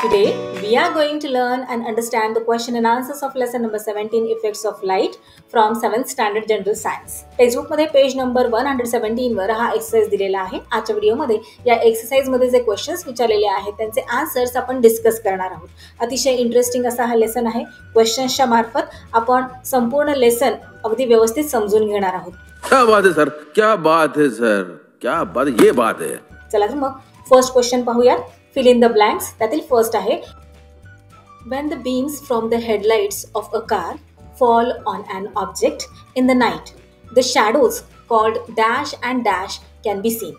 Today, we are going to learn and understand the question and answers of lesson number 17, Effects of Light from 7th Standard General Science. टेक्स्टबुकमध्ये page number 117 वर हा exercise दिलेला आहे. आजच्या व्हिडिओमध्ये या एक्सरसाइजमध्ये जे क्वेश्चन्स विचारलेले आहेत त्यांचे आन्सर्स आपण डिस्कस करणार आहोत. अतिशय इंटरेस्टिंग असा हा लेसन आहे. क्वेश्चन्सच्या मार्फत आपण संपूर्ण लेसन अगदी व्यवस्थित समजून घेणार आहोत. क्या बात है सर, क्या बात है सर, क्या बात, ये बात है. चला तर मग फर्स्ट क्वेश्चन पाहूया. Fill in the blanks. त्यातील फर्स्ट आहे, when the beams from the headlights of a car fall on an object in the night, the shadows called dash and dash can be seen.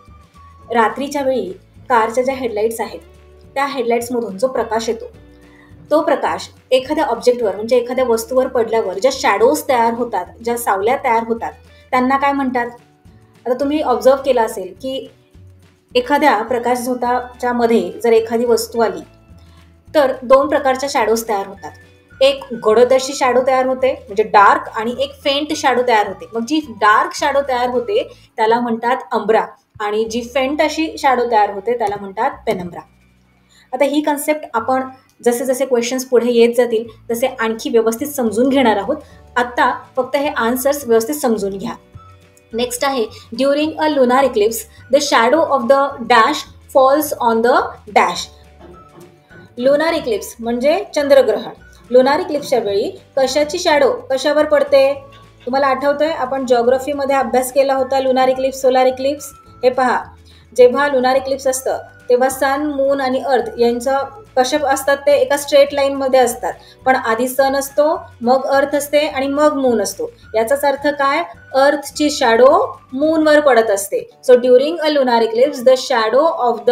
रात्रीच्या वेळी कारच्या ज्या headlights आहेत त्या हेडलाईट्समधून जो प्रकाश येतो तो प्रकाश एखाद्या ऑब्जेक्टवर म्हणजे एखाद्या वस्तूवर पडल्यावर ज्या शॅडोज तयार होतात, ज्या सावल्या तयार होतात त्यांना काय म्हणतात. आता तुम्ही ऑब्झर्व केलं असेल की एखाद्या प्रकाश झोताच्या मध्ये जर एखादी वस्तू आली तर दोन प्रकारच्या शॅडोज तयार होतात. एक गडद शॅडो तयार होते म्हणजे डार्क, आणि एक फेंट शॅडो तयार होते. मग जी डार्क शॅडो तयार होते त्याला म्हणतात अंब्रा, आणि जी फेंट अशी शॅडो तयार होते त्याला म्हणतात पेनम्ब्रा. आता ही कन्सेप्ट आपण जसे जसे क्वेश्चन्स पुढे येत जातील तसे आणखी व्यवस्थित समजून घेणार आहोत. आत्ता फक्त हे आन्सर्स व्यवस्थित समजून घ्या. नेक्स्ट आहे, during a lunar Eclipse the shadow of the dash false on the dash. Lunar Eclipse म्हणजे चंद्रग्रहण. लुनार इक्लिप्सच्या वेळी कशाची शॅडो कशावर पडते तुम्हाला आठवतंय? आपण जिओग्राफीमध्ये अभ्यास केला होता लुनार इक्लिप्स, सोलार इक्लिप्स. हे पहा, जेव्हा लुनार इक्लिप्स असतं तेव्हा सन, मून आणि अर्थ यांचं कसे असतात ते एका स्ट्रेट लाईनमध्ये असतात. पण आधी सन असतो, मग अर्थ असते आणि मग मून असतो. याचाच अर्थ काय? अर्थची शॅडो मूनवर पडत असते. So during a lunar Eclipse the shadow of the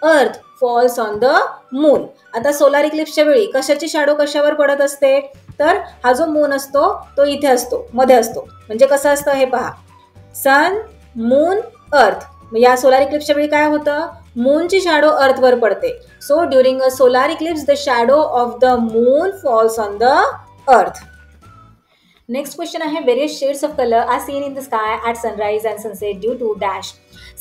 earth false on the moon. आता सोलार इक्लिप्सच्या वेळी कशाची शॅडो कशावर पडत असते? तर हा जो मून असतो तो इथे असतो, मध्ये असतो. म्हणजे कसं असतं हे पहा, सन, मून, अर्थ. या सोलार इक्लिप्सच्या वेळी काय होतं? मूनची शॅडो अर्थवर पडते. So during a solar eclipse the shadow of the moon falls on the earth. Next question आहे, various shades of colour are seen in the sky at sunrise and sunset due to dash.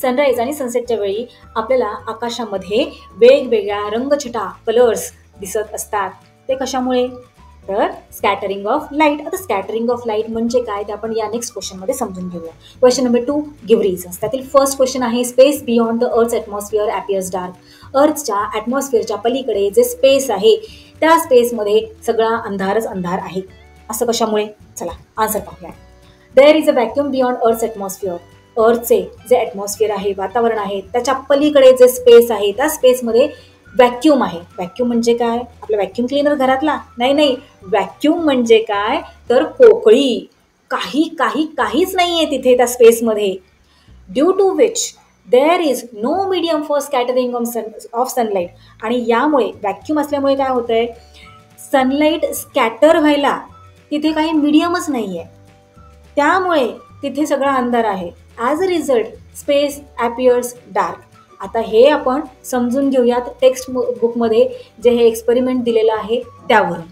Sunrise आणि सनसेटच्या वेळी आपल्याला आकाशामध्ये वेगवेगळ्या रंगछटा colours दिसत असतात. ते कशामुळे? तर स्कॅटरिंग ऑफ लाईट. आता स्कॅटरिंग ऑफ लाईट म्हणजे काय ते आपण या नेक्स्ट क्वेश्चनमध्ये समजून घेऊया. Question number 2, give reasons. त्यातील फर्स्ट क्वेश्चन आहे, space beyond the earth's atmosphere appears dark. अर्थच्या ॲटमॉस्फिअरच्या पलीकडे जे स्पेस आहे त्या स्पेसमध्ये सगळा अंधारच अंधार आहे. असं कशामुळे? चला आन्सर पाहूया. There is a vacuum beyond earth's atmosphere. अर्थचे जे ॲटमॉस्फिअर आहे, वातावरण आहे, त्याच्या पलीकडे जे स्पेस आहे त्या स्पेसमध्ये व्हॅक्यूम आहे. व्हॅक्यूम म्हणजे काय? आपला व्हॅक्यूम क्लिनर घरातला? नाही. व्हॅक्यूम म्हणजे काय? तर पोकळी. काहीच नाही आहे तिथे त्या स्पेसमध्ये. Due to which there is no medium for scattering of sunlight. आणि यामुळे व्हॅक्यूम असल्यामुळे काय होतं आहे? सनलाईट स्कॅटर व्हायला तिथे काही मीडियमच नाही आहे, त्यामुळे तिथे सगळा अंधार आहे. As a result space appears dark. आता हे आपण समजून घेऊयात टेक्स्ट बुकमध्ये जे हे एक्सपेरिमेंट दिलेलं आहे त्यावरून.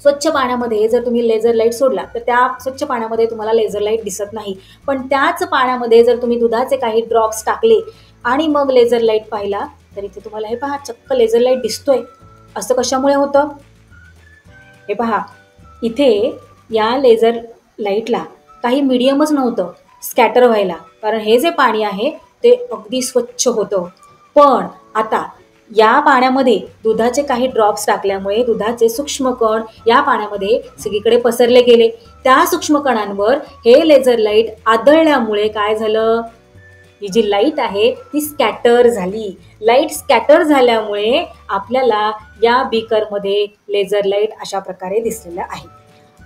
स्वच्छ पाण्यामध्ये जर तुम्ही लेझर लाईट सोडला तर त्या स्वच्छ पाण्यामध्ये तुम्हाला लेझर लाईट दिसत नाही. पण त्याच पाण्यामध्ये जर तुम्ही दुधाचे काही ड्रॉप्स टाकले आणि मग लेझर लाईट पाहिला तर इथे तुम्हाला हे पहा चक्क लेझर लाईट दिसतोय. असं कशामुळे होतं? हे पहा, इथे या लेझर लाईटला काही मीडियमच नव्हतं स्कॅटर व्हायला, कारण हे जे पाणी आहे ते अगदी स्वच्छ होतं. पण आता या पाण्यामध्ये दुधाचे काही ड्रॉप्स टाकल्यामुळे दुधाचे सूक्ष्मकण या पाण्यामध्ये सगळीकडे पसरले गेले. त्या सूक्ष्मकणांवर हे लेझर लाईट आदळल्यामुळे काय झालं? ही जी लाईट आहे ती स्कॅटर झाली. लाईट स्कॅटर झाल्यामुळे आपल्याला या बीकरमध्ये लेझर लाईट अशा प्रकारे दिसलेलं आहे.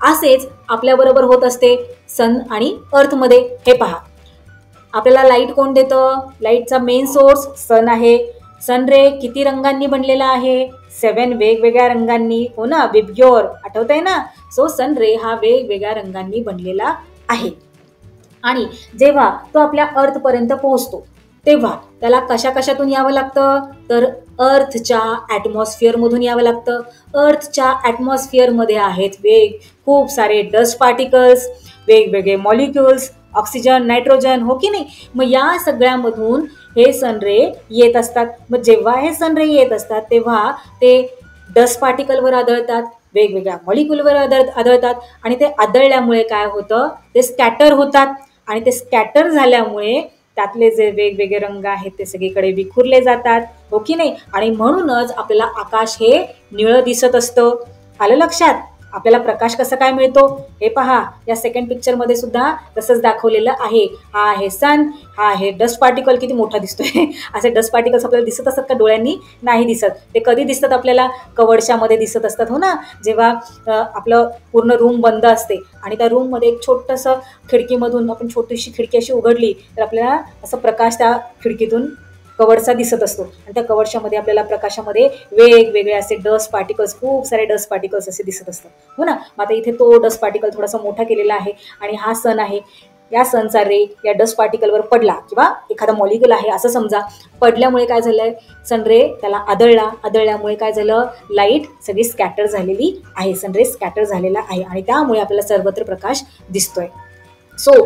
असेच आपल्याबरोबर होत असते सन आणि अर्थमध्ये. हे पहा, आपल्याला लाईट कोण देतं? लाईटचा मेन सोर्स सन आहे. सन रे किती रंगांनी बनलेला आहे? 7 वेगवेगळ्या रंगांनी. हो ना, विब्ग्योर आठवत आहे ना? सो सन रे हा वेगवेगळ्या रंगांनी बनलेला आहे. आणि जेव्हा तो आपल्या अर्थपर्यंत पोहोचतो तेव्हा त्याला कशातून यावं लागतं? तर अर्थच्या ॲटमॉस्फिअरमधून यावं लागतं. अर्थच्या ॲटमॉस्फिअरमध्ये आहेत खूप सारे डस्ट पार्टिकल्स, वेगवेगळे मॉलिक्युल्स, ऑक्सिजन, नायट्रोजन, हो की नाही? मग या सगळ्यामधून हे सनरे येत असतात. मग जेव्हा हे सनरे येत असतात तेव्हा ते डस्ट पार्टिकलवर आदळतात, वेगवेगळ्या मॉलिक्यूलवर आदळतात आणि ते आदळल्यामुळे काय होतं, ते स्कॅटर होतात आणि ते स्कॅटर झाल्यामुळे त्यातले जे वेगवेगळे रंग आहेत ते सगळीकडे विखुरले जातात, हो की नाही. आणि म्हणूनच आपल्याला आकाश हे निळं दिसत असतं. आलं लक्षात? आपल्याला प्रकाश कसा काय मिळतो हे पहा, या सेकंड पिक्चरमध्ये सुद्धा तसंच दाखवलेलं आहे. हा आहे सन, हा आहे डस्ट पार्टिकल. किती मोठा दिसतोय. असे डस्ट पार्टिकल्स आपल्याला दिसत असतात का डोळ्यांनी? नाही दिसत. ते कधी दिसतात आपल्याला? कवडशामध्ये दिसत असतात, हो ना. जेव्हा आपलं पूर्ण रूम बंद असते आणि त्या रूममध्ये एक छोटंसं खिडकीमधून आपण छोटीशी खिडकी अशी उघडली तर आपल्याला असं प्रकाश त्या खिडकीतून कवडसा दिसत असतो आणि त्या कवडशामध्ये आपल्याला प्रकाशामध्ये वेगवेगळे असे डस्ट पार्टिकल्स, खूप सारे डस्ट पार्टिकल्स असे दिसत असतात, हो ना. मग आता इथे तो डस्ट पार्टिकल थोडासा मोठा केलेला आहे आणि हा सन आहे. या सनचा रे या डस्ट पार्टिकलवर पडला किंवा एखादा मॉलिक्यूल आहे असं समजा, पडल्यामुळे काय झालंय, सनरे त्याला आदळल्यामुळे काय झालं, लाईट सगळी स्कॅटर झालेली आहे, सनरे स्कॅटर झालेला आहे आणि त्यामुळे आपल्याला सर्वत्र प्रकाश दिसतोय. So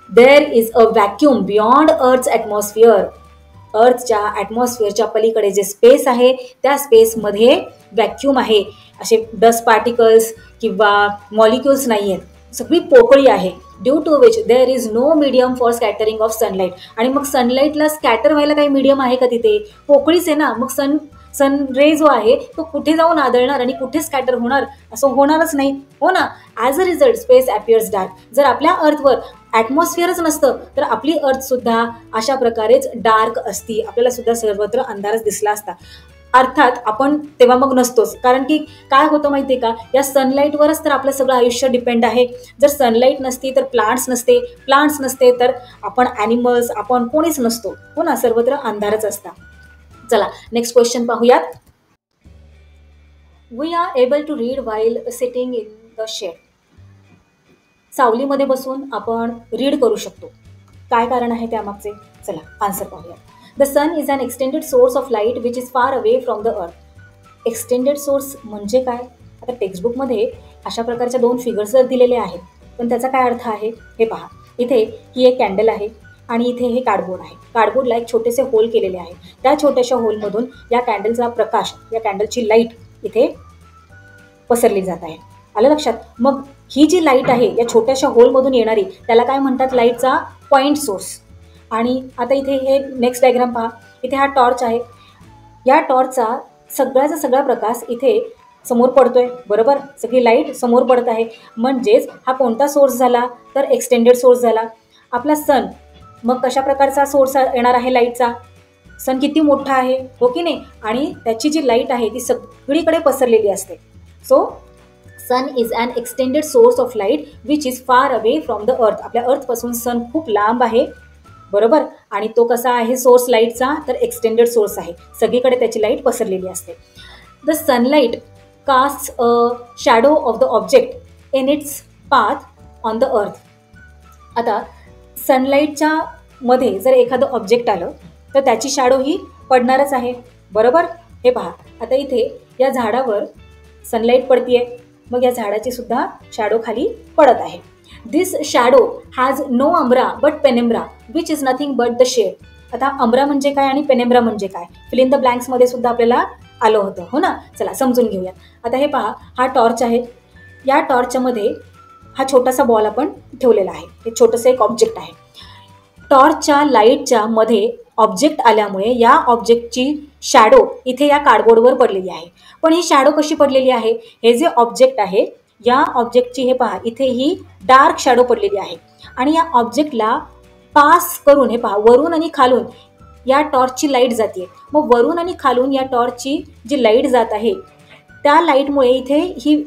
there is a vacuum beyond earth's atmosphere. अर्थच्या ॲटमॉस्फिअरच्या पलीकडे जे स्पेस आहे त्या स्पेसमध्ये व्हॅक्यूम आहे. असे डस्ट पार्टिकल्स किंवा मॉलिक्युल्स नाही आहेत, सगळी पोकळी आहे. Due to which there is no medium for scattering of sunlight. आणि मग सनलाईटला स्कॅटर व्हायला काही मीडियम आहे का तिथे? पोकळीच आहे ना. मग सन रे जो आहे तो कुठे जाऊन आदळणार आणि कुठे स्कॅटर होणार? असं होणारच नाही, हो ना. As a result space appears dark. जर आपल्या अर्थवर ॲटमॉस्फिअरच नसतं तर आपली अर्थसुद्धा अशा प्रकारेच डार्क असती, आपल्याला सुद्धा सर्वत्र अंधारच दिसला असता. अर्थात आपण तेव्हा मग नसतोच, कारण की काय होतं माहिती आहे का, या सनलाईटवरच तर आपलं सगळं आयुष्य डिपेंड आहे. जर सनलाईट नसती तर प्लांट्स नसते तर आपण ॲनिमल्स, आपण कोणीच नसतो, हो ना. सर्वत्र अंधारच असता. चला नेक्स्ट क्वेश्चन पाहूयात. We are able to read while sitting in the shade. सावलीमध्ये बसून आपण रीड करू शकतो. काय कारण आहे त्यामागचे? चला आन्सर पाहूया. The sun is an extended source of light which is far away from the earth. Extended source म्हणजे काय? आता टेक्स्टबुकमध्ये अशा प्रकारच्या 2 फिगर्स जर दिलेले आहेत, पण त्याचा काय अर्थ आहे हे पहा. इथे ही एक कॅन्डल आहे आणि इथे हे कार्डबोर्ड आहे. कार्डबोर्डला एक छोटेसे होल केलेले आहे. त्या छोट्याशा होलमधून या कॅन्डलचा प्रकाश, या कॅन्डलची लाईट इथे पसरली जात आहे. आलं लक्षात? मग ही जी लाईट आहे या छोट्याशा होलमधून येणारी, त्याला काय म्हणतात? लाईटचा पॉईंट सोर्स. आणि आता इथे हे नेक्स्ट डायग्राम पहा. इथे हा टॉर्च आहे. या टॉर्चचा सगळ्याचा सगळा प्रकाश इथे समोर पडतोय, बरोबर. सगळी लाईट समोर पडत आहे. म्हणजेच हा कोणता सोर्स झाला? तर एक्सटेंडेड सोर्स झाला. आपला सन मग कशा प्रकारचा सोर्स येणार आहे लाईटचा? सन किती मोठा आहे, हो की नाही. आणि त्याची जी लाईट आहे ती सगळीकडे पसरलेली असते. So sun is an extended source of light which is far away from the earth. आपल्या अर्थपासून सन खूप लांब आहे, बरोबर. आणि तो कसा आहे सोर्स लाईटचा? तर एक्सटेंडेड सोर्स आहे. सगळीकडे त्याची लाईट पसरलेली असते. The sunlight caste a shadow of the object in its path on the अर्थ. आता सनलाईटच्या मध्ये जर एखादं ऑब्जेक्ट आलं तर त्याची शॅडो ही पडणारच आहे, बरोबर. हे पहा, आता इथे या झाडावर सनलाईट पडतीये, मग या झाडाची सुद्धा शॅडो खाली पडत आहे. This shadow has no umbra but penumbra which is nothing but the shade. आता अम्ब्रा म्हणजे काय आणि पेनेम्ब्रा म्हणजे काय? फिल इन द ब्लँक्समध्ये सुद्धा आपल्याला आलं होतं, हो ना. चला समजून घेऊयात. आता हे पहा, हा टॉर्च आहे. या टॉर्चमध्ये हा छोटासा बॉल आपण ठेवलेला आहे. हे छोटंसं एक ऑब्जेक्ट आहे. टॉर्चच्या लाईटच्या मध्ये ऑब्जेक्ट आल्यामुळे या ऑब्जेक्टची शॅडो इथे या कार्डबोर्डवर पडलेली आहे. पण ही शॅडो कशी पडलेली आहे? हे जे ऑब्जेक्ट आहे या ऑब्जेक्टची हे पहा, इथे ही डार्क शॅडो पडलेली आहे आणि या ऑब्जेक्टला पास करून हे पहा, वरून आणि खालून या टॉर्चची लाईट जाते. मग वरून आणि खालून या टॉर्चची जी लाईट जात आहे त्या लाईटमुळे इथे ही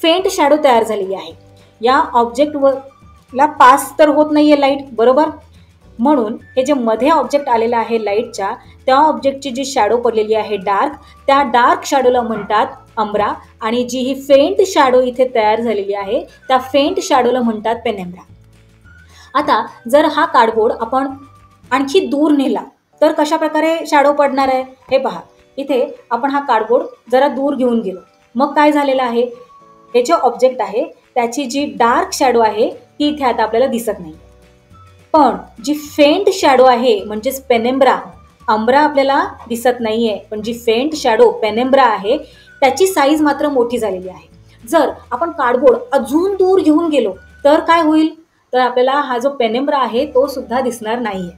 फेंट शॅडो तयार झालेली आहे. या ऑब्जेक्टवरला पास तर होत नाही आहे लाईट, बरोबर. म्हणून हे जे मध्ये ऑब्जेक्ट आलेलं आहे लाईटच्या, त्या ऑब्जेक्टची जी शॅडो पडलेली आहे डार्क, त्या डार्क शॅडोला म्हणतात अम्ब्रा. आणि जी ही फेंट शॅडो इथे तयार झालेली आहे त्या फेंट शॅडोला म्हणतात पेनेम्ब्रा. आता जर हा कार्डबोर्ड आपण आणखी दूर नेला तर कशा प्रकारे शॅडो पडणार आहे? हे पहा, इथे आपण हा कार्डबोर्ड जरा दूर घेऊन गेलो, मग काय झालेलं आहे? हे जे ऑब्जेक्ट आहे त्याची जी डार्क शॅडो आहे ती इथे आता आपल्याला दिसत नाही. पण जी फेंट शॅडो आहे म्हणजेच पेनेम्ब्रा, अंब्रा आपल्याला दिसत नाहीये, पण जी फेंट शॅडो पेनेम्ब्रा आहे त्याची साईज मात्र मोठी झालेली आहे. जर आपण कार्डबोर्ड अजून दूर घेऊन गेलो तर काय होईल, तर आपल्याला हा जो पेनेम्ब्रा आहे तो सुद्धा दिसणार नाहीये.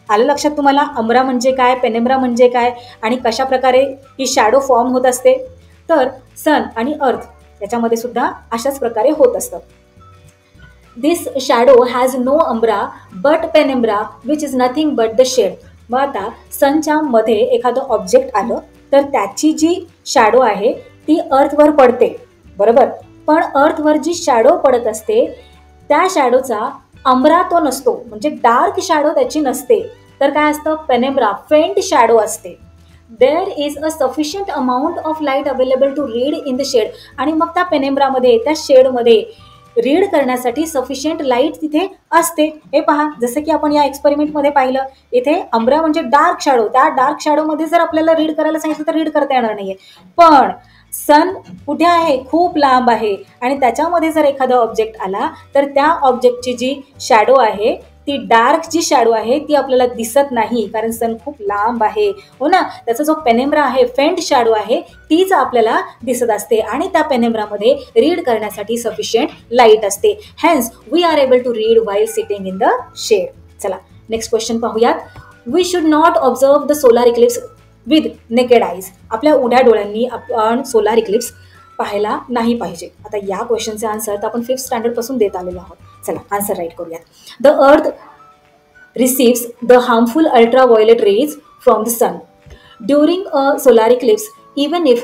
आलं लक्षात तुम्हाला अंब्रा म्हणजे काय, पेनेम्ब्रा म्हणजे काय आणि कशा प्रकारे ही शॅडो फॉर्म होत असते? तर सन आणि अर्थ याच्यामध्ये सुद्धा अशाच प्रकारे होत असतं. This shadow has no umbra but penumbra which is nothing but the shade. मग आता सनच्या मध्ये एखादं ऑब्जेक्ट आलं तर त्याची जी शॅडो आहे ती अर्थवर पडते, बरोबर. पण अर्थवर जी शॅडो पडत असते त्या शॅडोचा अंब्रा तो नसतो, म्हणजे डार्क शॅडो त्याची नसते. तर काय असतं, पेनेम्ब्रा फेंट शॅडो असते. There is a sufficient amount of light available to read in the shade. आणि मग त्या पेनेम्ब्रामध्ये, त्या शेडमध्ये रीड करण्यासाठी सफिशियंट लाईट तिथे असते. हे पहा, जसं की आपण या एक्सपेरिमेंटमध्ये पाहिलं, इथे अंब्रा म्हणजे डार्क शॅडो, त्या डार्क शॅडोमध्ये जर आपल्याला रीड करायला सांगितलं तर रीड करता येणार नाहीये. पण सन कुठे आहे, खूप लांब आहे, आणि त्याच्यामध्ये जर एखादा ऑब्जेक्ट आला तर त्या ऑब्जेक्टची जी शॅडो आहे ती डार्क जी शॅडो आहे ती आपल्याला दिसत नाही, कारण सन खूप लांब आहे, हो ना. त्याचा जो पेनेम्ब्रा आहे, फेंट शॅडो आहे, तीच आपल्याला दिसत असते आणि त्या पेनेम्ब्रामध्ये रीड करण्यासाठी सफिशियंट लाईट असते. Hence we are able to read while sitting in the shade. चला नेक्स्ट क्वेश्चन पाहूयात. We should not observe the solar eclipse with naked eyes. आपल्या उघड्या डोळ्यांनी आपण सोलार इक्लिप्स पाहायला नाही पाहिजे. आता या क्वेश्चनचे आन्सर तर आपण 5th स्टँडर्डपासून देत आलेलो आहोत. चला आन्सर राईट करूयात. The earth receives the harmful ultraviolet rays from the sun. During a solar eclipse, even if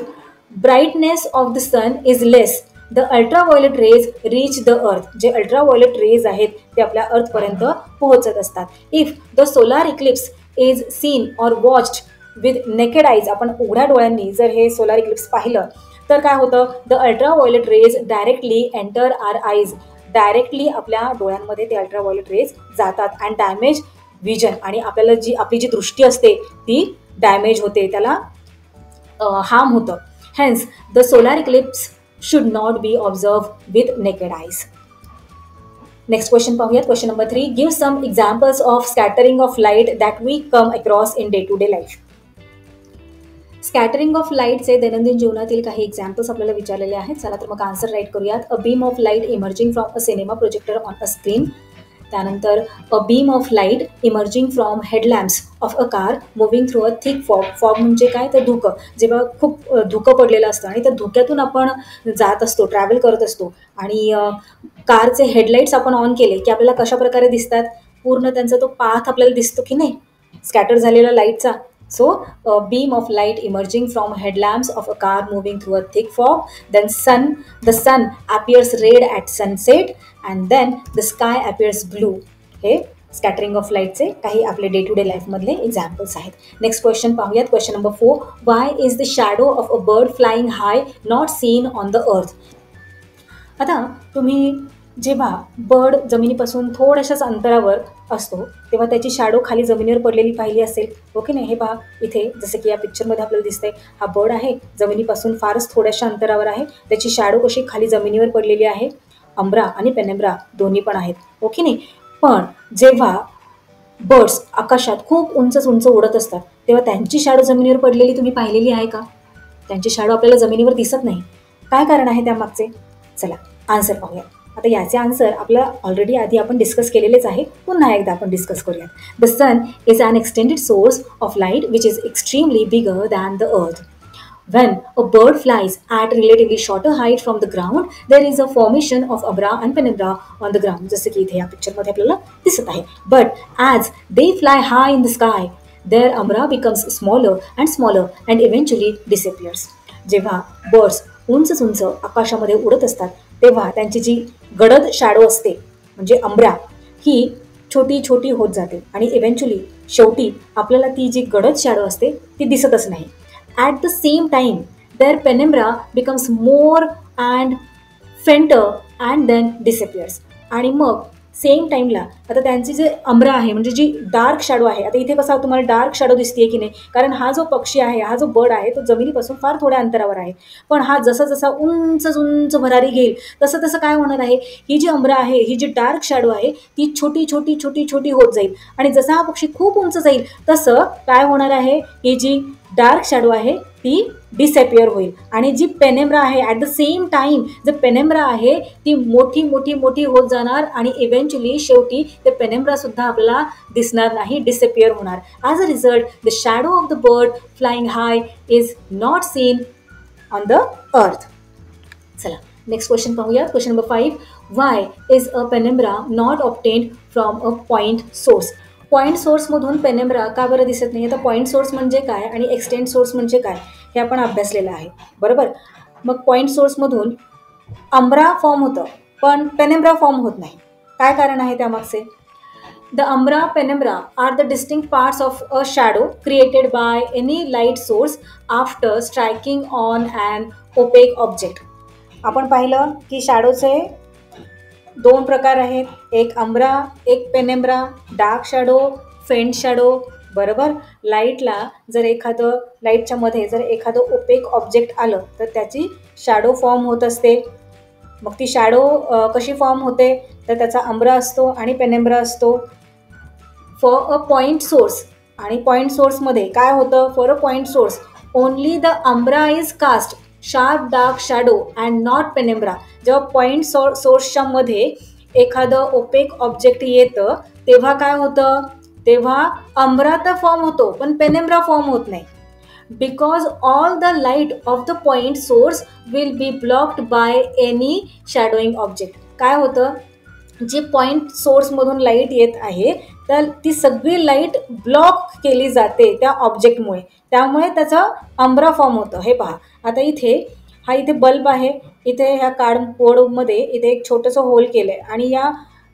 brightness of the sun is less, the ultraviolet rays reach the earth. जे ultraviolet raise आहेत ते आपल्या अर्थपर्यंत पोहोचत असतात. If the solar Eclipse is seen or watched with naked eyes, आपण उघड्या डोळ्यांनी जर हे सोलार इक्लिप्स पाहिलं तर काय होतं, the ultraviolet rays directly enter our eyes. Directly आपल्या डोळ्यांमध्ये ते अल्ट्राव्हायोलेट रेज जातात अँड डॅमेज विजन, आणि आपल्याला जी आपली जी दृष्टी असते ती डॅमेज होते, त्याला हार्म होतं. Hence the solar eclipse should not be observe with naked eyes. Next question पाहूयात. Question number 3. Give some examples of scattering of light that we come across in day to day life. Scattering of लाईटचे दैनंदिन जीवनातील काही examples आपल्याला विचारलेले आहेत. चला तर मग आन्सर राईट करूयात. A beam of light emerging from a cinema projector on a screen. त्यानंतर a beam of light emerging from headlamps of a car moving through a thick fog. Fog म्हणजे काय, तर धुकं. जेव्हा खूप धुकं पडलेलं असतं आणि त्या धुक्यातून आपण जात असतो, ट्रॅव्हल करत असतो, आणि कारचे हेडलाईट्स आपण ऑन केले की आपल्याला कशा प्रकारे दिसतात, पूर्ण त्यांचा तो पाथ आपल्याला दिसतो की नाही स्कॅटर झालेला लाईटचा. So, a beam of light emerging from headlamps of a car moving through a thick fog. Then the sun appears red at sunset, and then the sky appears blue. हे scattering of लाईटचे काही आपले day to day लाईफमधले examples आहेत. Next question पाहूयात. Question number 4. Why is the shadow of a bird flying high not seen on the earth? आता तुम्ही जेव्हा bird जमिनीपासून थोड्याशाच अंतरावर असतो तेव्हा त्याची शॅडो खाली जमिनीवर पडलेली पाहिली असेल, ओके नाही. हे पहा इथे जसं की या पिक्चरमध्ये आपल्याला दिसतंय, हा बर्ड आहे, जमिनीपासून फारच थोड्याशा अंतरावर आहे, त्याची शॅडो कशी खाली जमिनीवर पडलेली आहे. अंब्रा आणि पेनेम्ब्रा दोन्ही पण आहेत, ओके नाही. पण जेव्हा बर्ड्स आकाशात खूप उंच उंच उडत असतात तेव्हा त्यांची शॅडो जमिनीवर पडलेली तुम्ही पाहिलेली आहे का? त्यांची शॅडो आपल्याला जमिनीवर दिसत नाही. काय कारण आहे त्यामागचे? चला आन्सर पाहूया. आता याचे आन्सर आपल्याला ऑलरेडी आधी आपण डिस्कस केलेलेच आहे, पुन्हा एकदा आपण डिस्कस करूयात. The sun is an extended source of light which is extremely bigger than the earth. When a bird flies at relatively shorter height from the ground, there is a formation of umbra and penumbra on the ground. जसं की इथे या पिक्चरमध्ये आपल्याला दिसत आहे. But as they fly high in the sky, their umbra becomes smaller and smaller and eventually disappears. जेव्हा birds उंच उंच आकाशामध्ये उडत असतात तेव्हा त्यांची जी गडद शॅडो असते म्हणजे अंब्रा ही छोटी छोटी होत जाते आणि इव्हेंच्युअली शेवटी आपल्याला ती जी गडद शॅडो असते ती दिसतच नाही. At the same time, their penumbra becomes more and fainter and then disappears. आणि मग सेम टाईमला आता त्यांची जे अम्र आहे म्हणजे जी डार्क शॅडो आहे, आता इथे कसा तुम्हाला डार्क शॅडो दिसते की नाही, कारण हा जो पक्षी आहे, हा जो बर्ड आहे तो जमिनीपासून फार थोड्या अंतरावर आहे. पण हा जसा जसा उंच उंच भरारी घेईल तसं तसं काय होणार आहे, ही जी अम्र आहे, ही जी डार्क शॅडो आहे ती छोटी छोटी छोटी छोटी होत जाईल. आणि जसा हा पक्षी खूप उंच जाईल तसं काय होणार आहे, ही जी डार्क शॅडो आहे ती डिसअपिअर होईल. आणि जी पेनेम्ब्रा आहे ॲट द सेम टाईम जे पेनेम्ब्रा आहे ती मोठी मोठी मोठी होत जाणार आणि इव्हेंच्युअली शेवटी ते पेनेम्ब्रा सुद्धा आपल्याला दिसणार नाही, डिसअपिअर होणार. As a result the shadow of the bird flying high is not seen on the earth. चला नेक्स्ट क्वेश्चन पाहूया. Question number 5. Why is a penumbra not obtained from a point source. Point सोर्समधून penumbra का बरं दिसत नाही. आता point source म्हणजे काय आणि एक्सटेंड सोर्स म्हणजे काय हे आपण अभ्यासलेलं आहे, बरोबर. मग पॉईंट सोर्समधून अम्ब्रा फॉर्म होतं पण पेनेम्ब्रा फॉर्म होत नाही. काय कारण आहे त्यामागचे. The umbra penumbra are the distinct parts of a shadow created by any light source after striking on an opaque object. आपण पाहिलं की शॅडोचे दोन प्रकार आहेत, एक अम्ब्रा एक पेनेम्ब्रा, डार्क शॅडो फेंट शॅडो, बरोबर. लाईटला जर एखादं लाईटच्या मध्ये जर एखादं ओपेक ऑब्जेक्ट आलं तर त्याची शॅडो फॉर्म होत असते. मग ती शॅडो कशी फॉर्म होते तर त्याचा अम्ब्रा असतो आणि पेनेम्ब्रा असतो. फॉर अ पॉईंट सोर्स आणि पॉईंट सोर्समध्ये काय होतं, for a point source only the umbra is cast sharp dark shadow and not penumbra. जेव्हा पॉईंट सोर्सच्या मध्ये एखादं ओपेक ऑब्जेक्ट येतं तेव्हा काय होतं, तेव्हा अम्ब्रा तर फॉर्म होतो पण पेनेम्ब्रा फॉर्म होत नाही. Because all the light of the point source will be blocked by any shadowing object. काय होतं, जी पॉईंट सोर्समधून लाईट येत आहे तर ती सगळी लाईट ब्लॉक केली जाते त्या ऑब्जेक्टमुळे, त्यामुळे त्याचा अम्ब्रा फॉर्म होतं. हे पहा आता इथे हा इथे बल्ब आहे, इथे ह्या कार्डबोर्डमध्ये इथे एक छोटंसं होल केलं आहे आणि या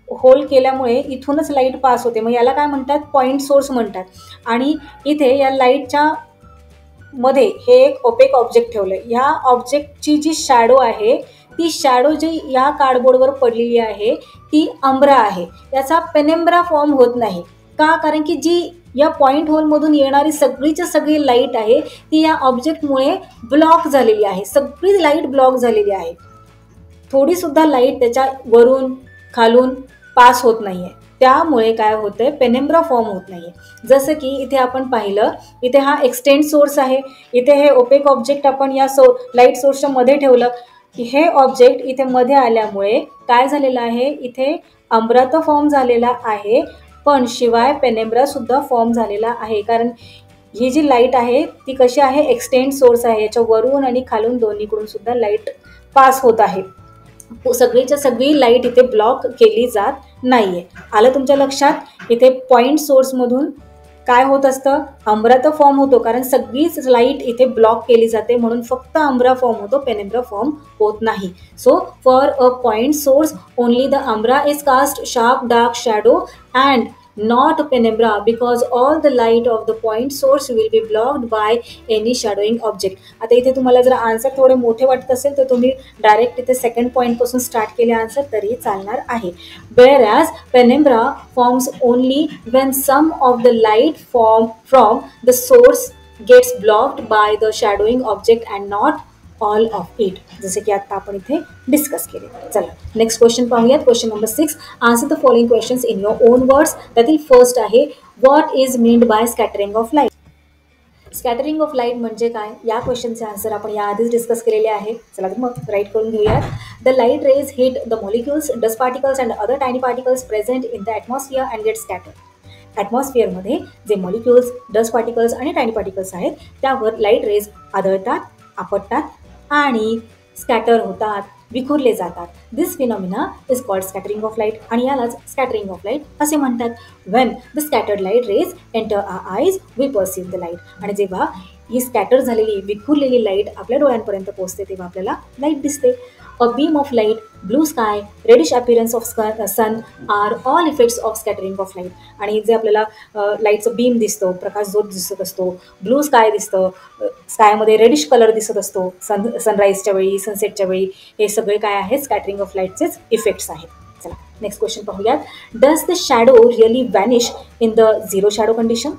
होल केल्यामुळे इथूनच लाईट पास होते. मग याला काय म्हणतात, पॉईंट सोर्स म्हणतात. आणि इथे या लाईटच्या मध्ये हे एक ओपेक ऑब्जेक्ट ठेवलं आहे. ह्या ऑब्जेक्टची जी शॅडो आहे ती शॅडो जी या कार्डबोर्डवर पडलेली आहे ती अम्ब्रा आहे, याचा पेनेम्ब्रा फॉर्म होत नाही. का, कारण की जी या पॉईंट होलमधून येणारी सगळीच्या सगळी लाईट आहे ती या ऑब्जेक्टमुळे ब्लॉक झालेली आहे. सगळी लाईट ब्लॉक झालेली आहे, थोडीसुद्धा लाईट त्याच्या वरून खालून पास होत नाही आहे. त्यामुळे काय होतंय, पेनेम्ब्रा फॉर्म होत नाही आहे. जसं की इथे आपण पाहिलं, इथे हा एक्सटेंड सोर्स आहे, इथे हे ओपेक ऑब्जेक्ट आपण या लाईट सोर्सच्या मध्ये ठेवलं की हे ऑब्जेक्ट इथे मध्ये आल्यामुळे काय झालेलं आहे, इथे अम्ब्रा तर फॉर्म झालेला आहे पण शिवाय पेनेम्ब्रा सुद्धा फॉर्म झालेला आहे. कारण ही जी लाईट आहे ती कशी आहे, एक्सटेंड सोर्स आहे, याच्या वरून आणि खालून दोन्हीकडून सुद्धा लाईट पास होत आहे. सगळीच्या सगळी लाईट इथे ब्लॉक केली जात नाहीये. आलं तुमच्या लक्षात. इथे पॉईंट सोर्समधून काय होत असतं, अम्ब्रा तर फॉर्म होतो कारण सगळीच लाईट इथे ब्लॉक केली जाते म्हणून फक्त अम्ब्रा फॉर्म होतो, पेनेम्ब्रा फॉर्म होत नाही. So for a point source only the umbra is cast sharp dark shadow and not penumbra because all the light of the point source will be blocked by any shadowing object. आता इथे तुम्हाला जर answer थोडे मोठे वाटत असेल तर तुम्ही डायरेक्ट इथे सेकंड पॉईंट पासून स्टार्ट केले आन्सर तरी चालणार आहे. whereas penumbra forms only when some of the light from the source gets blocked by the shadowing object and not all of it, जसे की आता आपण इथे डिस्कस केले. चला नेक्स्ट क्वेश्चन पाहूयात. Question number 6. Answer the following questions in your on words. त्यातील first आहे, what is meant by scattering of light. Scattering of light म्हणजे काय, या क्वेश्चनचे आन्सर आपण याआधीच डिस्कस केलेले आहे. चला तर मग राईट करून घेऊयात. The light rays hit the molecules, dust particles and other tiny particles present in the atmosphere and get scattered. ॲटमॉस्फिअरमध्ये जे मॉलिक्युल्स, डस्ट पार्टिकल्स आणि टायनी पार्टिकल्स आहेत त्यावर लाईट रेज आदळतात, आपटतात आणि स्कॅटर होतात, विखुरले जातात. This phenomena is called scattering of light आणि यालाच स्कॅटरिंग ऑफ लाईट असे म्हणतात. When the scattered light rays enter our eyes we perceive the light. आणि जेव्हा ही स्कॅटर झालेली विखुरलेली लाईट आपल्या डोळ्यांपर्यंत पोहोचते तेव्हा आपल्याला लाईट दिसते. A beam of light, blue sky, reddish appearance of sun are all effects of scattering of light. आणि जे आपल्याला लाईटचं बीम दिसतं, प्रकाश जो दिसत असतो, ब्लू स्काय दिसतं, स्कायमध्ये रेडिश कलर दिसत असतो सनराईजच्या वेळी, सनसेटच्या वेळी, हे सगळे काय आहेत, स्कॅटरिंग ऑफ लाईटचेच इफेक्ट्स आहेत. चला नेक्स्ट क्वेश्चन पाहूयात. Does the shadow really vanish in the zero shadow condition?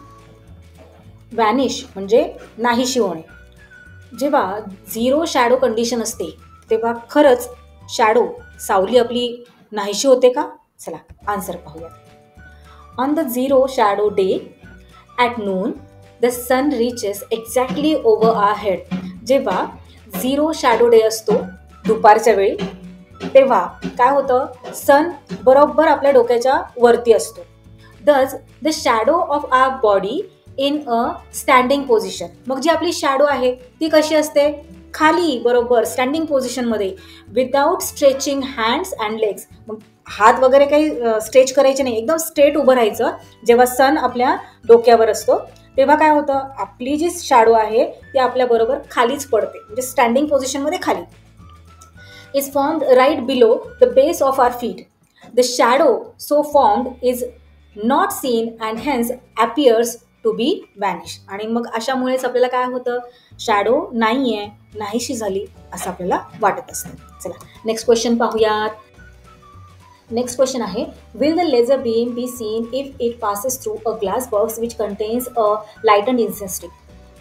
Vanish म्हणजे नाहीशी होणे. जेव्हा झिरो शॅडो कंडिशन असते तेव्हा खरंच शॅडो सावली आपली नाहीशी होते का? चला आन्सर पाहूयात. On the zero shadow day at noon the sun reaches exactly over our head. जेव्हा झिरो शॅडो डे असतो दुपारच्या वेळी तेव्हा काय होतं, सन बरोबर आपल्या डोक्याच्या वरती असतो. Thus the shadow of our body in a standing position. मग जी आपली शॅडो आहे ती कशी असते? खाली बरोबर स्टँडिंग पोझिशनमध्ये without stretching hands and legs. मग हात वगैरे काही स्ट्रेच करायचे नाही, एकदम स्ट्रेट उभं राहायचं. जेव्हा सन आपल्या डोक्यावर असतो तेव्हा काय होतं, आपली जी शॅडो आहे ती आपल्याबरोबर खालीच पडते, म्हणजे स्टँडिंग पोझिशनमध्ये खाली. is formed right below the base of our feet. The shadow so formed is not seen and hence appears to be vanished. आणि मग अशामुळेच आपल्याला काय होतं, शॅडो नाही आहे, नाहीशी झाली असं आपल्याला वाटत असतं. चला नेक्स्ट क्वेश्चन पाहूयात. नेक्स्ट क्वेश्चन आहे, will the laser beam be seen if it passes through a glass box which contains a lightened incense stick.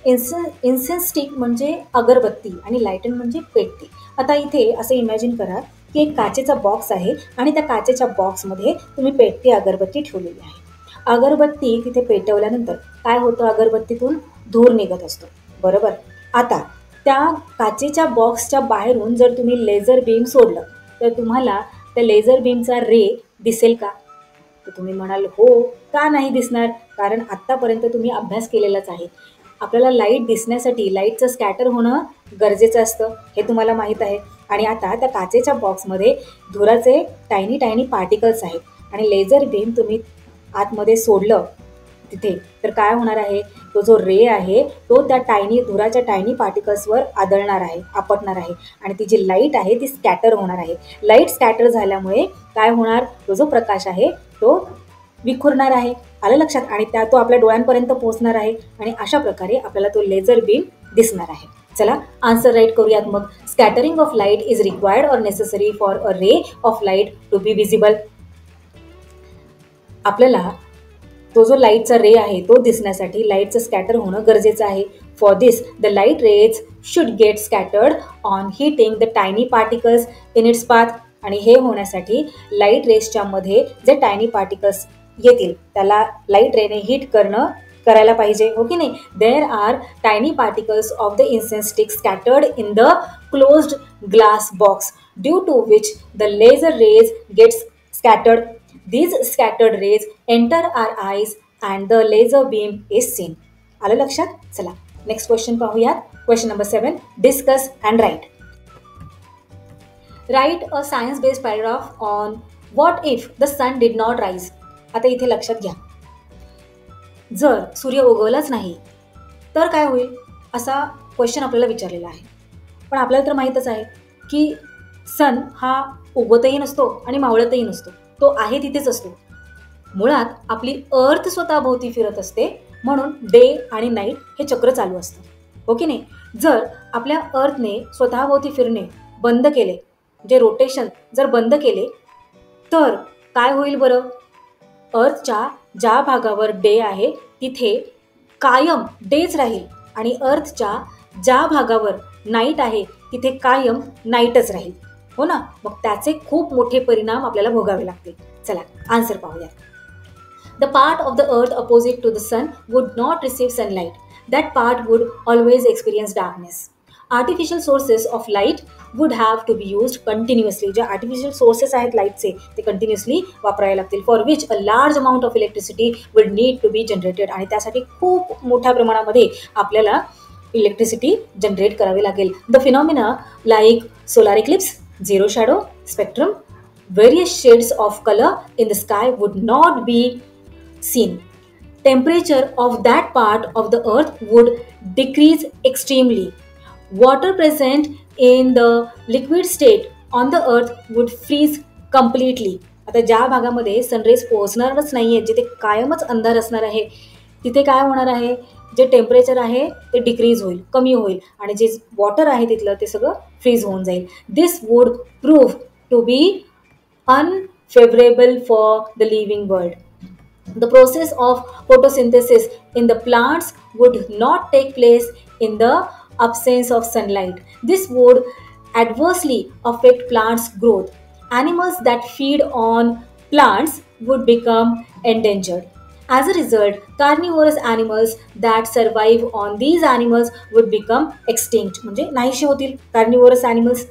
Incense stick म्हणजे अगरबत्ती आणि लाइटन म्हणजे पेटती. आता इथे असं इमॅजिन करा की एक काचेचा बॉक्स आहे आणि त्या काचेच्या बॉक्समध्ये तुम्ही पेटती अगरबत्ती ठेवलेली आहे. अगरबत्ती तिथे पेटवल्यानंतर काय होतं, अगरबत्तीतून धूर निघत असतो बरोबर. आता त्या काचेच्या बॉक्सच्या बाहेरून जर तुम्ही लेझर बीम सोडलं तर तुम्हाला त्या लेझर बीमचा रे दिसेल का? तर तुम्ही म्हणाल हो, का नाही दिसणार, कारण आत्तापर्यंत तुम्ही अभ्यास केलेलाच आहे. आपल्याला लाईट दिसण्यासाठी लाईटचं स्कॅटर होणं गरजेचं असतं, हे तुम्हाला माहीत आहे. आणि आता त्या काचेच्या बॉक्समध्ये धुराचे टायनी पार्टिकल्स आहेत आणि लेझर बीम तुम्ही आतमध्ये सोडलं तिथे तर काय होणार आहे, तो जो रे आहे तो त्या धुराच्या टायनी पार्टिकल्सवर आदळणार आहे, आपटणार आहे आणि ती जी लाईट आहे ती स्कॅटर होणार आहे. लाईट स्कॅटर झाल्यामुळे काय होणार, तो जो प्रकाश आहे तो विखुरणार आहे. आलं लक्षात? आणि तो आपल्या डोळ्यांपर्यंत पोहोचणार आहे आणि अशा प्रकारे आपल्याला तो लेझर बीम दिसणार आहे. चला आन्सर राईट करूयात मग. Scattering of light is required or necessary for a ray of light to be visible. आपल्याला तो जो लाईटचा रे आहे तो दिसण्यासाठी लाईटचं स्कॅटर होणं गरजेचं आहे. For this the light rays should get scattered on hitting the tiny particles in its path. आणि हे होण्यासाठी लाईट रेसच्या मध्ये जे टायनी पार्टिकल्स येतील त्याला लाईट रेने हिट करायला पाहिजे, हो की नाही. There are tiny particles of the incense stick scattered in the closed glass box due to which the laser rays gets scattered. These scattered rays enter our eyes and the laser beam is seen. आलं लक्षात? चला next question पाहूयात. Question number 7. Discuss and write. Write a science based paragraph on what if the sun did not rise. आता इथे लक्षात घ्या, जर सूर्य उगवलाच नाही तर काय होईल असा क्वेश्चन आपल्याला विचारलेला आहे. पण आपल्याला तर माहीतच आहे की सन हा उगवतही नसतो आणि मावळतही नसतो, तो आहे तिथेच असतो. मुळात आपली अर्थ स्वतःभोवती फिरत असते म्हणून डे आणि नाईट हे चक्र चालू असतं, हो की नाही. जर आपल्या अर्थने स्वतःभोवती फिरणे बंद केले, जे रोटेशन जर बंद केले तर काय होईल बरं. अर्थच्या ज्या भागावर डे आहे तिथे कायम डेच राहील आणि अर्थच्या ज्या भागावर नाईट आहे तिथे कायम नाईटच राहील, हो ना. मग त्याचे खूप मोठे परिणाम आपल्याला भोगावे लागतील. चला आन्सर पाहूया. The part of the earth opposite to the sun would not receive sunlight. That part would always experience darkness. Artificial sources of light would have to be used continuously. जे आर्टिफिशियल सोर्सेस आहेत लाईटचे ते continuously वापरायला लागतील. For which a large amount of electricity would need to be generated. आणि त्यासाठी खूप मोठ्या प्रमाणामध्ये आपल्याला इलेक्ट्रिसिटी जनरेट करावी लागेल. The phenomena like solar Eclipse, zero shadow, spectrum, various shades of color in the sky would not be seen. Temperature of that part of the earth would decrease extremely. Water present in the liquid state on the earth would freeze completely. आता ज्या भागामध्ये sun rays पोहोचणारच नाही आहे, जिथे कायमच अंधार असणार आहे, तिथे काय होणार आहे, जे टेम्परेचर आहे ते डिक्रीज होईल, कमी होईल आणि जे वॉटर आहे तिथलं ते सगळं फ्रीज होऊन जाईल. This would prove to be favorable for the living world. The process of photosynthesis in the plants would not take place in the absence of sunlight. This would adversely affect plants' growth. Animals that feed on plants would become endangered. As a result, carnivorous animals that survive on these animals would become extinct. म्हणजे नाहीसे होतील carnivorous animals.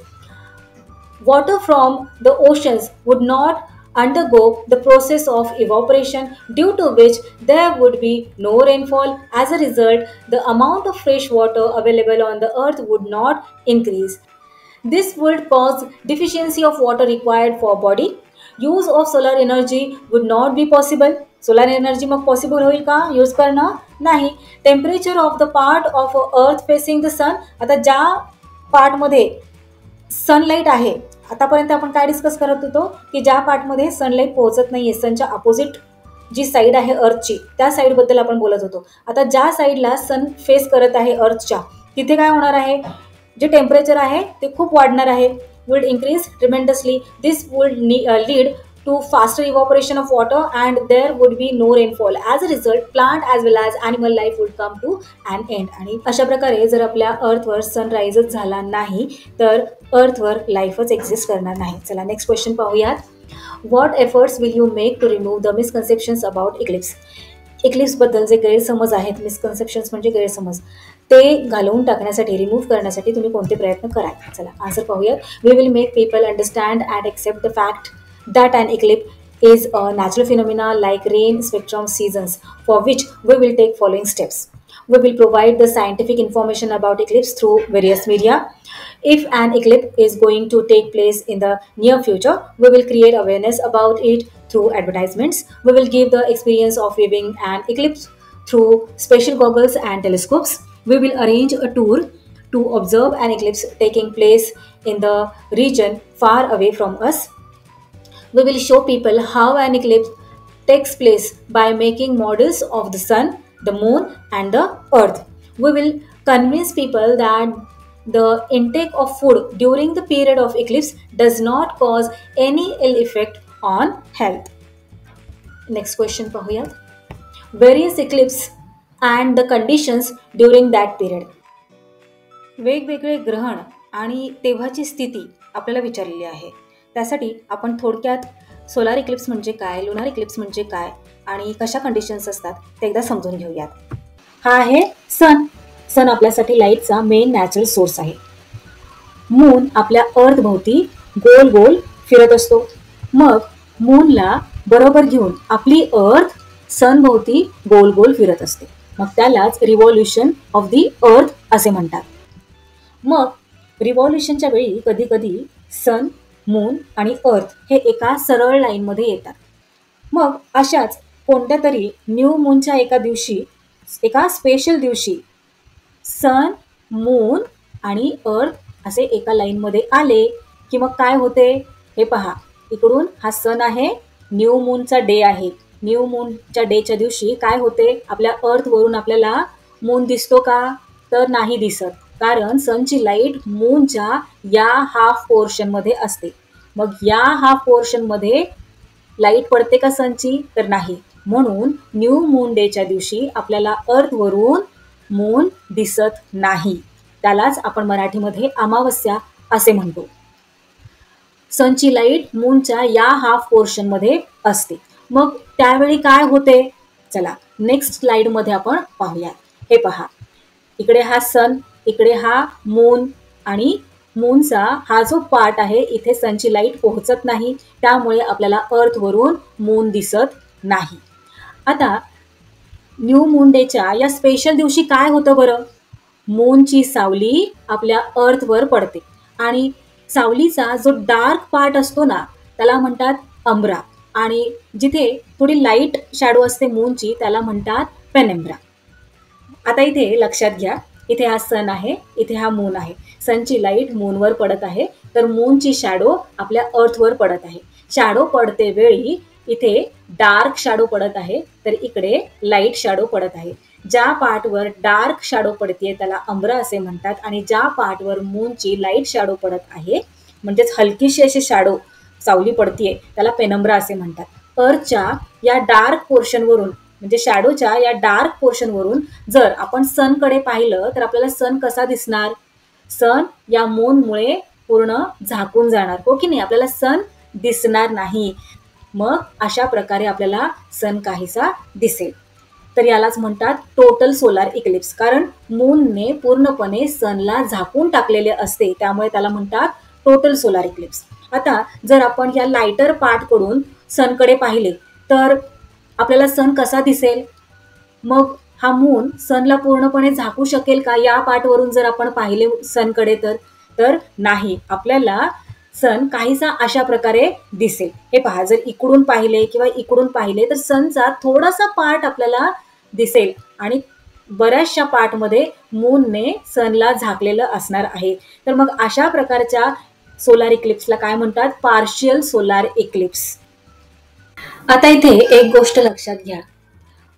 Water from the oceans would not undergo the process of evaporation, due to which there would be no rainfall. As a result, the amount of fresh water available on the earth would not increase. This would cause deficiency of water required for body. Use of solar energy would not be possible. Solar energy मग possible होईल का use करणं नाही. Temperature of the part of earth facing the sun, आता ज्या पार्टमध्ये sunlight आहे, आतापर्यंत आपण काय डिस्कस करत होतो की ज्या पार्टमध्ये सनलाईट पोहोचत नाहीये, सनच्या अपोजिट जी साईड आहे अर्थची त्या साईडबद्दल आपण बोलत होतो. आता ज्या साईडला सन फेस करत आहे अर्थच्या तिथे काय होणार आहे, जे टेम्परेचर आहे ते खूप वाढणार आहे, would increase tremendously. This would lead to faster evaporation of water and there would be no rainfall. As a result, plant as well as animal life would come to an end. आणि अशा प्रकारे जर आपल्या अर्थवर सनराइजच झाला नाही तर अर्थवर लाईफच exist करणार नाही. चला नेक्स्ट क्वेश्चन पाहूयात. What efforts will you make to remove the misconceptions about eclipse. इक्लिप्सबद्दल जे गैरसमज आहेत, मिसकन्सेप्शन्स म्हणजे गैरसमज, ते घालवून टाकण्यासाठी, रिमूव्ह करण्यासाठी तुम्ही कोणते प्रयत्न कराल. चला आन्सर पाहूयात. We will make people understand and accept the fact that an eclipse is a natural phenomena like rain, spectrum, seasons, for which we will take following steps. We will provide the scientific information about eclipse through various media. If an eclipse is going to take place in the near future, we will create awareness about it through advertisements. We will give the experience of viewing an eclipse through special goggles and telescopes. We will arrange a tour to observe an eclipse taking place in the region far away from us. We will show people how an eclipse takes place by making models of the sun, the moon, and the earth. We will convince people that the intake of food during the period of eclipse does not cause any ill effect on health. Next question पाहूयात. Various eclipse and the conditions during that period. वेगवेगळे ग्रहण आणि तेव्हाची स्थिती आपल्याला विचारलेली आहे. त्यासाठी आपण थोडक्यात सोलार इक्लिप्स म्हणजे काय, लुनार इक्लिप्स म्हणजे काय आणि कशा कंडिशन्स असतात ते एकदा समजून घेऊयात. हा आहे सन. सन आपल्यासाठी लाईटचा मेन नॅचरल सोर्स आहे. मून आपल्या अर्थ भोवती गोल गोल फिरत असतो. मग मूनला बरोबर घेऊन आपली अर्थ सन भोवती गोल गोल फिरत असते. मग त्यालाच रिव्हॉल्युशन ऑफ दी अर्थ असे म्हणतात. मग रिव्हॉल्युशनच्या वेळी कधी कधी सन, मून आणि अर्थ हे एका सरळ लाईनमध्ये येतात. मग अशाच कोणत्या तरी न्यू मूनच्या एका दिवशी, एका स्पेशल दिवशी सन, मून आणि अर्थ असे एका लाईनमध्ये आले की मग काय होते हे पहा. इकडून हा सन आहे, न्यू मूनचा डे आहे. न्यू मूनच्या डेच्या दिवशी काय होते, आपल्या अर्थवरून आपल्याला मून दिसतो का, तर नाही दिसत, कारण सनची लाईट मूनच्या या हाफ पोर्शनमध्ये असते. मग या हाफ पोर्शनमध्ये लाईट पडते का सनची, तर नाही. म्हणून न्यू मून डेच्या दिवशी आपल्याला अर्थवरून मून दिसत नाही. त्यालाच आपण मराठीमध्ये अमावस्या असे म्हणतो. सनची लाईट मूनच्या या हाफ पोर्शनमध्ये असते. मग त्यावेळी काय होते, चला नेक्स्ट स्लाइडमध्ये आपण पाहूया. हे पहा, इकडे हा सन, इकडे हा मून आणि मूनचा हा जो पार्ट आहे इथे सनची लाईट पोहोचत नाही, त्यामुळे आपल्याला अर्थवरून मून दिसत नाही. आता न्यू मून डेच्या या स्पेशल दिवशी काय होतं बरं, मूनची सावली आपल्या अर्थवर पडते आणि सावलीचा जो डार्क पार्ट असतो ना त्याला म्हणतात अंब्रा, आणि जिथे थोडी लाईट शॅडो असते मूनची त्याला म्हणतात पेनेम्ब्रा. आता इथे लक्षात घ्या, इथे हा सन आहे, इथे हा मून आहे. सनची लाईट मूनवर पडत आहे तर मूनची शॅडो आपल्या अर्थवर पडत आहे. शॅडो पडते वेळी इथे डार्क शॅडो पडत आहे तर इकडे लाईट शॅडो पडत आहे. ज्या पार्टवर डार्क शॅडो पडते त्याला अंब्रा असे म्हणतात आणि ज्या पार्टवर मूनची लाईट शॅडो पडत आहे म्हणजेच हलकीशी अशी शॅडो सावली पडतीये त्याला पेनम्ब्रा असे म्हणतात. अर्थच्या या डार्क पोर्शनवरून म्हणजे शॅडोच्या या डार्क पोर्शनवरून जर आपण सनकडे पाहिलं तर आपल्याला सन कसा दिसणार? सन या मूनमुळे पूर्ण झाकून जाणार, हो की नाही? आपल्याला सन दिसणार नाही. मग अशा प्रकारे आपल्याला सन काहीसा दिसेल. तर यालाच म्हणतात टोटल सोलार इक्लिप्स, कारण मूनने पूर्णपणे सनला झाकून टाकलेले असते, त्यामुळे त्याला म्हणतात टोटल सोलार इक्लिप्स. आता जर आपण या लाइटर पार्टकडून सनकडे पाहिले तर आपल्याला सन कसा दिसेल? मग हा मून सनला पूर्णपणे झाकू शकेल का या पार्टवरून जर आपण पाहिले सनकडे? तर नाही. आपल्याला सन काहीसा अशा प्रकारे दिसेल. हे पहा, जर इकडून पाहिले किंवा इकडून पाहिले तर सनचा थोडासा पार्ट आपल्याला दिसेल आणि बऱ्याचशा पार्टमध्ये मूनने सनला झाकलेलं असणार आहे. तर मग अशा प्रकारच्या सोलार इक्लिप्सला काय म्हणतात? Partial solar Eclipse. आता इथे एक गोष्ट लक्षात घ्या.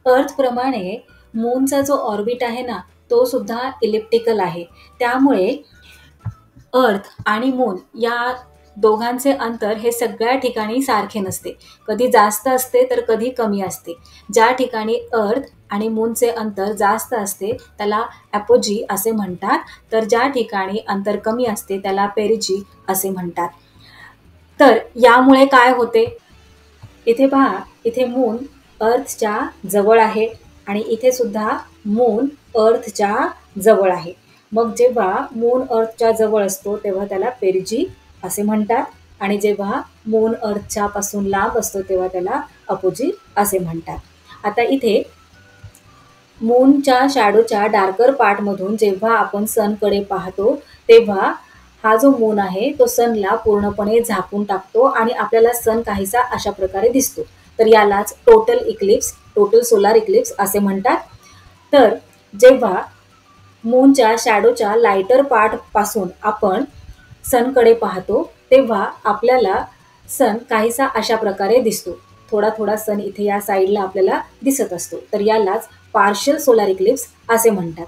अर्थ प्रमाणे मूनचा जो ऑर्बिट आहे ना तो सुद्धा इलिप्टिकल आहे. त्यामुळे अर्थ आणि मून या दोघांचे अंतर हे सगळ्या ठिकाणी सारखे नसते. कधी जास्त असते तर कधी कमी असते. ज्या ठिकाणी अर्थ आणि मूनचे अंतर जास्त असते त्याला ॲपोजी असे म्हणतात, तर ज्या ठिकाणी अंतर कमी असते त्याला पेरिजी असे म्हणतात. तर यामुळे काय होते? इथे पहा, इथे मून अर्थच्या जवळ आहे आणि इथे सुद्धा मून अर्थच्या जवळ आहे. मग जेव्हा मून अर्थच्या जवळ असतो तेव्हा त्याला पेरिजी असे म्हणतात आणि जेव्हा मून अर्थच्या पासून लांब असतो तेव्हा त्याला अपोजी असे म्हणतात. आता इथे मूनच्या शॅडोच्या डार्कर पार्टमधून जेव्हा आपण सनकडे पाहतो तेव्हा हा जो मून आहे तो सनला पूर्णपणे झाकून टाकतो आणि आपल्याला सन काहीसा अशा प्रकारे दिसतो. तर यालाच total Eclipse, total solar eclipse असे म्हणतात. तर जेव्हा मूनच्या शॅडोच्या लाइटर पार्ट पासून आपण सनकडे पाहतो तेव्हा आपल्याला सन काहीसा अशा प्रकारे दिसतो. थोडा थोडा सन इथे या साईडला आपल्याला दिसत असतो. तर यालाच पार्शियल सोलार इक्लिप्स असे म्हणतात.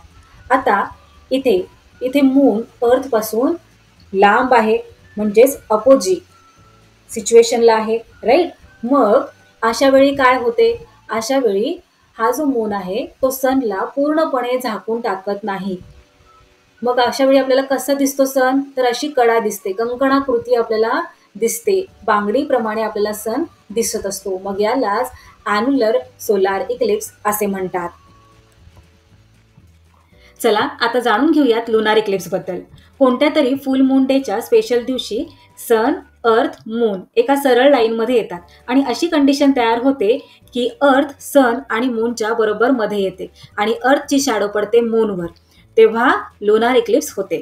आता इथे मून अर्थ पासून लांब आहे म्हणजेच अपोजी सिच्युएशनला आहे, राईट? मग अशा वेळी काय होते? अशा वेळी हा जो मून आहे तो सनला पूर्णपणे झाकून टाकत नाही. मग अशा वेळी आपल्याला कसा दिसतो सन? तर अशी कडा दिसते, कंकणाकृती आपल्याला दिसते, बांगडीप्रमाणे आपल्याला सन दिसत असतो. मग यालाच ॲन्युलर सोलार इक्लिप्स असे म्हणतात. चला आता जाणून घेऊयात लुनार इक्लिप्स बद्दल. कोणत्या तरी फुल मून डेच्या स्पेशल दिवशी सन, अर्थ, मून एका सरळ लाईनमध्ये येतात आणि अशी कंडिशन तयार होते की अर्थ सन आणि मूनच्या बरोबर मध्ये येते आणि अर्थची शॅडो पडते मूनवर, तेव्हा लुनार इक्लिप्स होते.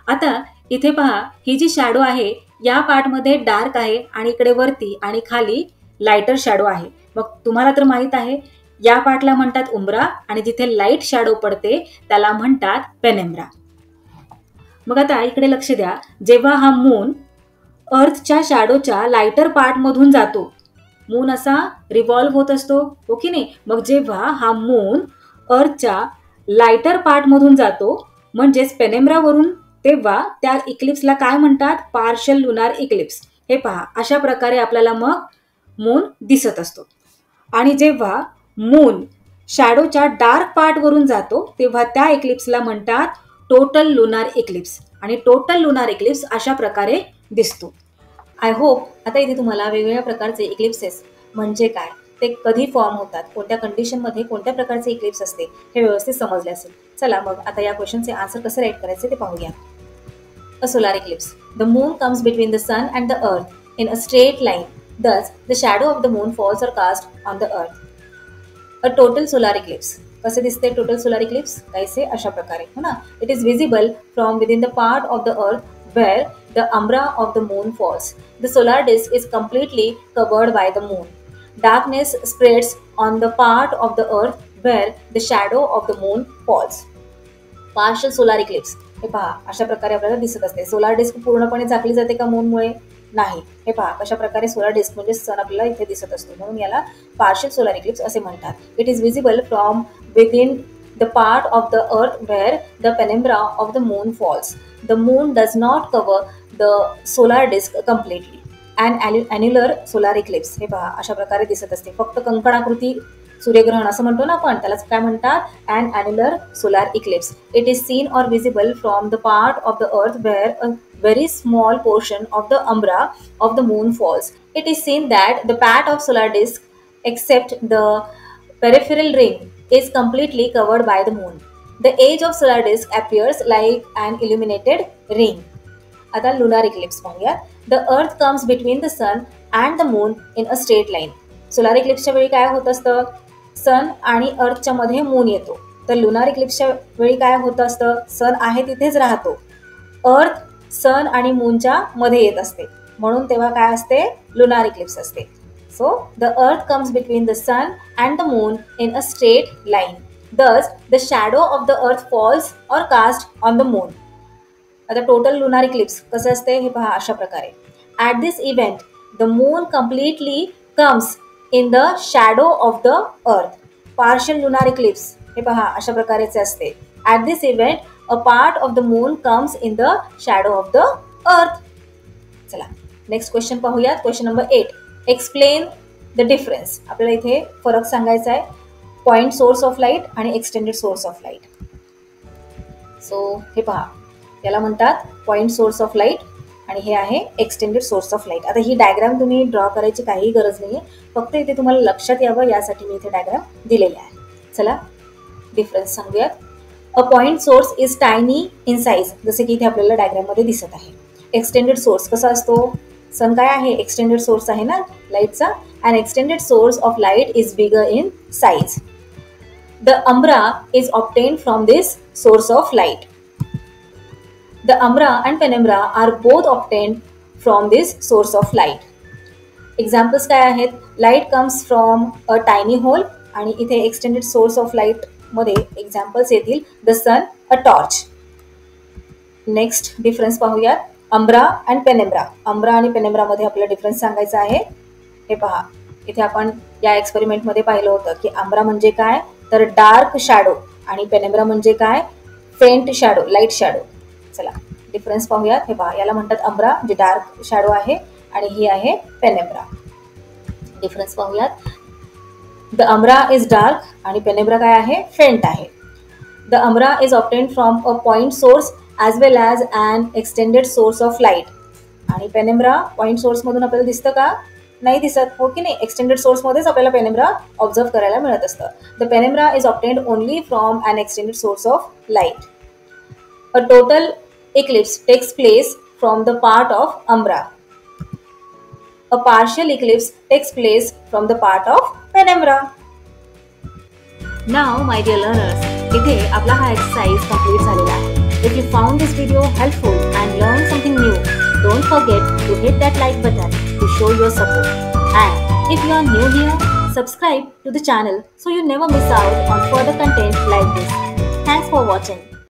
आता इथे पहा, ही जी शॅडो आहे या पार्टमध्ये डार्क आहे आणि इकडे वरती आणि खाली लाइटर शॅडो आहे. मग तुम्हाला तर माहित आहे या पार्टला म्हणतात उंब्रा आणि जिथे लाईट शॅडो पडते त्याला म्हणतात पेनेम्ब्रा. मग आता इकडे लक्ष द्या, जेव्हा हा मून अर्थच्या शॅडोच्या लाइटर पार्टमधून जातो, मून असा रिव्हॉल्व होत असतो, हो की नाही? मग जेव्हा हा मून अर्थच्या लाइटर पार्टमधून जातो म्हणजेच पेनेम्ब्रावरून, तेव्हा त्या इक्लिप्सला काय म्हणतात? Partial lunar eclipse. हे पहा, अशा प्रकारे आपल्याला मग मून दिसत असतो. आणि जेव्हा मून शॅडोच्या डार्क पार्टवरून जातो तेव्हा त्या इक्लिप्सला म्हणतात टोटल लुनार इक्लिप्स आणि टोटल लुनार इक्लिप्स अशा प्रकारे दिसतो. आय होप आता इथे तुम्हाला वेगवेगळ्या प्रकारचे इक्लिप्सेस म्हणजे काय, ते कधी फॉर्म होतात, कोणत्या कंडिशनमध्ये कोणत्या प्रकारचे इक्लिप्स असते हे व्यवस्थित समजले असेल. चला मग आता या क्वेश्चनचे आन्सर कसं राईट करायचे ते पाहूया. A solar eclipse. The moon comes between the sun and the earth in a straight line. Thus, the shadow of the moon falls or cast on the earth. A total solar eclipse. कसे दिसते total solar Eclipse? कैसे? अशा प्रकारे, हो ना? It is visible from within the part of the earth where the umbra of the moon falls. The solar disk is completely covered by the moon. Darkness spreads on the part of the earth where the shadow of the moon falls. Partial solar eclipse. हे पहा, अशा प्रकारे आपल्याला दिसत असते. Solar disk पूर्णपणे झाकली जाते का मूनमुळे? नाही. हे पहा कशा प्रकारे सोलार डिस्क म्हणजे सन आपल्याला इथे दिसत असतो, म्हणून याला पार्शियल सोलार इक्लिप्स असे म्हणतात. It is visible from within the part of the earth where the penumbra of the moon falls. The moon does not cover the solar disc completely. And annular solar eclipse. हे पहा अशा प्रकारे दिसत असते. फक्त कंकणाकृती सूर्यग्रहण असं म्हणतो ना आपण, त्यालाच काय म्हणतात, and annular solar eclipse. It is seen or visible from the part of the earth where a very small portion of the umbra of the moon falls. It is seen that the part of solar disk except the peripheral ring is completely covered by the moon. The edge of solar disk appears like an illuminated ring. आता lunar eclipse पाहूया. The earth comes between the sun and the moon in a straight line. Solar इक्लिप्सच्या वेळी काय होत असतं, सन आणि अर्थच्या मध्ये moon येतो. तर लुनार इक्लिप्सच्या वेळी काय होत असतं, सन आहे तिथेच राहतो, अर्थ सन आणि मूनच्या मध्ये येत असते, म्हणून तेव्हा काय असते, लुनार इक्लिप्स असते. So the earth comes between the sun and the moon in a straight line. Thus the shadow of the earth falls or cast on the moon. आता टोटल लुनार इक्लिप्स कसं असते हे पहा अशा प्रकारे. At this event the moon completely comes in the shadow of the earth. Partial lunar eclipse हे पहा अशा प्रकारेचे असते. At this event a part of the moon comes in the shadow of the earth. चला next question पाहूयात. Question number 8. Explain the difference. आपल्याला इथे फरक सांगायचा आहे पॉइंट सोर्स ऑफ लाईट आणि extended source of light. So हे पहा याला म्हणतात पॉइंट सोर्स ऑफ लाईट आणि हे आहे एक्सटेंडेड सोर्स ऑफ लाईट. आता ही डायग्राम तुम्ही ड्रॉ करायची काही गरज नाही आहे, फक्त इथे तुम्हाला लक्षात यावं यासाठी मी इथे डायग्राम दिलेली आहे. चला डिफरन्स सांगूयात. A point source is tiny in size, जसे की इथे आपल्याला डायग्राममध्ये दिसत आहे. एक्सटेंडेड सोर्स कसा असतो, सन काय आहे, एक्सटेंडेड सोर्स आहे ना लाईटचा. And extended source of light is bigger in size. The umbra is obtained from this source of light. The umbra and penumbra are both obtained from this source of light. Examples काय आहेत, light comes from a tiny hole, आणि इथे extended source of light मध्ये examples येतील the sun, a torch. Next difference पाहूयात. Umbra and penumbra. Umbra आणि penumbra मध्ये आपल्याला डिफरन्स सांगायचा आहे. हे पहा इथे आपण या एक्सपेरिमेंटमध्ये पाहिलं होतं की अम्ब्रा म्हणजे काय, तर डार्क शॅडो, आणि पेनेम्ब्रा म्हणजे काय, फेंट शॅडो, लाईट शॅडो. चला डिफरन्स पाहूयात. हे पहा याला म्हणतात अम्ब्रा जे डार्क शॅडो आहे, आणि ही आहे पेनेम्ब्रा. डिफरन्स पाहूयात. द अम्ब्रा इज डार्क आणि पेनेम्ब्रा काय आहे, फेंट आहे. The umbra is obtained from a point source as well as an extended source of light. आणि पेनेम्ब्रा पॉइंट सोर्समधून आपल्याला दिसतं का, नाही दिसत, हो की नाही. एक्सटेंडेड सोर्समध्येच आपल्याला पेनेम्ब्रा ऑब्झर्व करायला मिळत असतं. The penumbra is obtained only from an extended source of light. A total eclipse takes place from the part of umbra. A partial eclipse takes place from the part of penumbra. Now, my dear learners, इथे आपला हा exercise complete झालेला आहे. If you found this video helpful and learned something new, don't forget to hit that like button to show your support. And if you are new here, subscribe to the channel so you never miss out on further content like this. Thanks for watching.